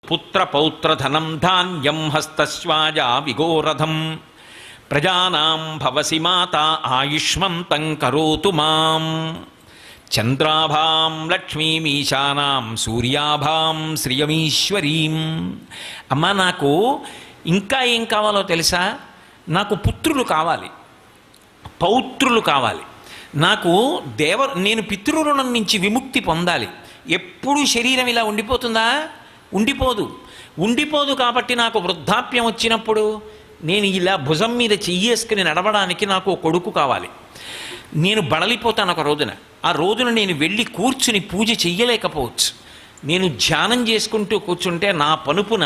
పుత్ర పౌత్ర ధనం ధాన్యం హస్తశ్వాజా విగోరథం ప్రజానాం భవసి మాత ఆయుష్మంతం కరోతు మాం చంద్రాభాం లక్ష్మీమీశానాం సూర్యాభాం శ్రియమీశ్వరీం. అమ్మా, నాకు ఇంకా ఏం కావాలో తెలుసా? నాకు పుత్రులు కావాలి, పౌత్రులు కావాలి. నాకు నేను పితృరుణం నుంచి విముక్తి పొందాలి. ఎప్పుడు శరీరం ఇలా ఉండిపోతుందా? ఉండిపోదు. కాబట్టి నాకు వృద్ధాప్యం వచ్చినప్పుడు నేను ఇలా భుజం మీద చెయ్యేసుకుని నడవడానికి నాకు కొడుకు కావాలి. నేను బడలిపోతాను ఒక రోజున. ఆ రోజున నేను వెళ్ళి కూర్చుని పూజ చెయ్యలేకపోవచ్చు. నేను ధ్యానం చేసుకుంటూ కూర్చుంటే నా పనుపున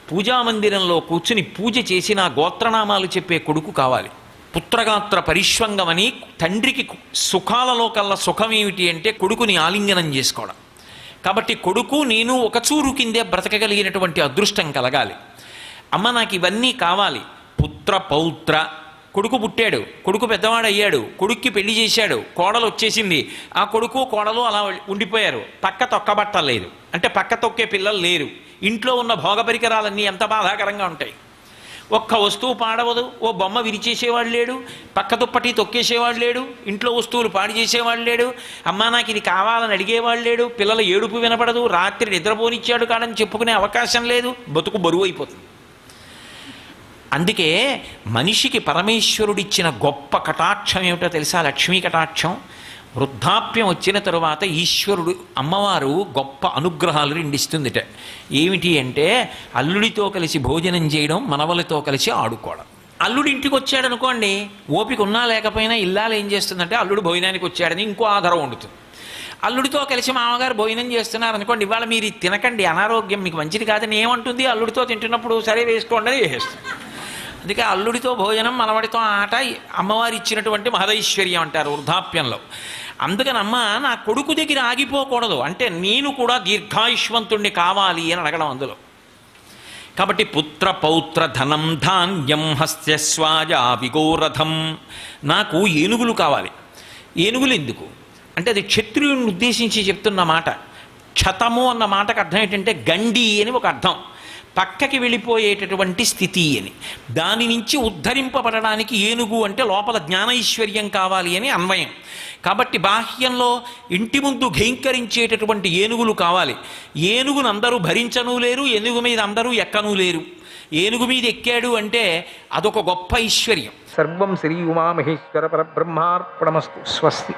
పూజామందిరంలో కూర్చుని పూజ చేసి నా గోత్రనామాలు చెప్పే కొడుకు కావాలి. పుత్రగాత్ర పరిష్వంగమని తండ్రికి సుఖాలలో కల్లా సుఖం ఏమిటి అంటే కొడుకుని ఆలింగనం చేసుకోవడం. కాబట్టి కొడుకు నేను ఒక చూరు కిందే బ్రతకగలిగినటువంటి అదృష్టం కలగాలి. అమ్మ, నాకు ఇవన్నీ కావాలి. పుత్ర పౌత్ర, కొడుకు పుట్టాడు, కొడుకు పెద్దవాడయ్యాడు, కొడుక్కి పెళ్లి చేశాడు, కోడలు వచ్చేసింది. ఆ కొడుకు కోడలు అలా ఉండిపోయారు. పక్క తొక్కబట్టలేదు అంటే పక్క తొక్కే పిల్లలు లేరు. ఇంట్లో ఉన్న భోగ పరికరాలన్నీ ఎంత బాధాకరంగా ఉంటాయి. ఒక్క వస్తువు పాడవదు. ఓ బొమ్మ విరిచేసేవాడు లేడు, పక్క దుప్పటి తొక్కేసేవాడు లేడు, ఇంట్లో వస్తువులు పాడు చేసేవాడు లేడు, అమ్మా నాకు ఇది కావాలని అడిగేవాడు లేడు, పిల్లల ఏడుపు వినపడదు, రాత్రి నిద్రపోనిచ్చాడు కాడని చెప్పుకునే అవకాశం లేదు. బతుకు బరువు అయిపోతుంది. అందుకే మనిషికి పరమేశ్వరుడిచ్చిన గొప్ప కటాక్షం ఏమిటో తెలుసా? లక్ష్మీ కటాక్షం. వృద్ధాప్యం వచ్చిన తరువాత ఈశ్వరుడు, అమ్మవారు గొప్ప అనుగ్రహాలు రెండిస్తుందిట. ఏమిటి అంటే అల్లుడితో కలిసి భోజనం చేయడం, మనవలతో కలిసి ఆడుకోవడం. అల్లుడు ఇంటికి వచ్చాడు అనుకోండి, ఓపిక ఉన్నా లేకపోయినా ఇల్లాలు ఏం చేస్తుందంటే అల్లుడు భోజనానికి వచ్చాడని ఇంకో ఆధారం వండుతుంది. అల్లుడితో కలిసి మామగారు భోజనం చేస్తున్నారు అనుకోండి, ఇవాళ మీరు తినకండి, అనారోగ్యం మీకు మంచిది కాదని ఏమంటుంది? అల్లుడితో తింటున్నప్పుడు సరే వేసుకోండి అని వేసేస్తుంది. అందుకే అల్లుడితో భోజనం, మనవడితో ఆట అమ్మవారు ఇచ్చినటువంటి మహదైశ్వర్యం అంటారు వృద్ధాప్యంలో. అందుకని అమ్మ, నా కొడుకు దగ్గర ఆగిపోకూడదు అంటే నేను కూడా దీర్ఘాయుష్మంతుణ్ణి కావాలి అని అడగడం అందులో. కాబట్టి పుత్ర పౌత్ర ధనం ధాన్యం హస్యశ్వాజ విగోరథం. నాకు ఏనుగులు కావాలి. ఏనుగులు ఎందుకు అంటే అది క్షత్రియుడిని ఉద్దేశించి చెప్తున్న మాట. క్షతము అన్న మాటకు అర్థం ఏంటంటే గండి అని ఒక అర్థం, పక్కకి వెళ్ళిపోయేటటువంటి స్థితి అని. దాని నుంచి ఉద్ధరింపబడడానికి ఏనుగు అంటే లోపల జ్ఞానైశ్వర్యం కావాలి అని అన్వయం. కాబట్టి బాహ్యంలో ఇంటి ముందు ఘైంకరించేటటువంటి ఏనుగులు కావాలి. ఏనుగును అందరూ భరించనూ లేరు, ఏనుగు మీద అందరూ ఎక్కనూ లేరు. ఏనుగు మీద ఎక్కాడు అంటే అదొక గొప్ప ఐశ్వర్యం. సర్వం శ్రీ ఉమామహేశ్వర పరబ్రహ్మార్పణమస్తు. స్వస్తి.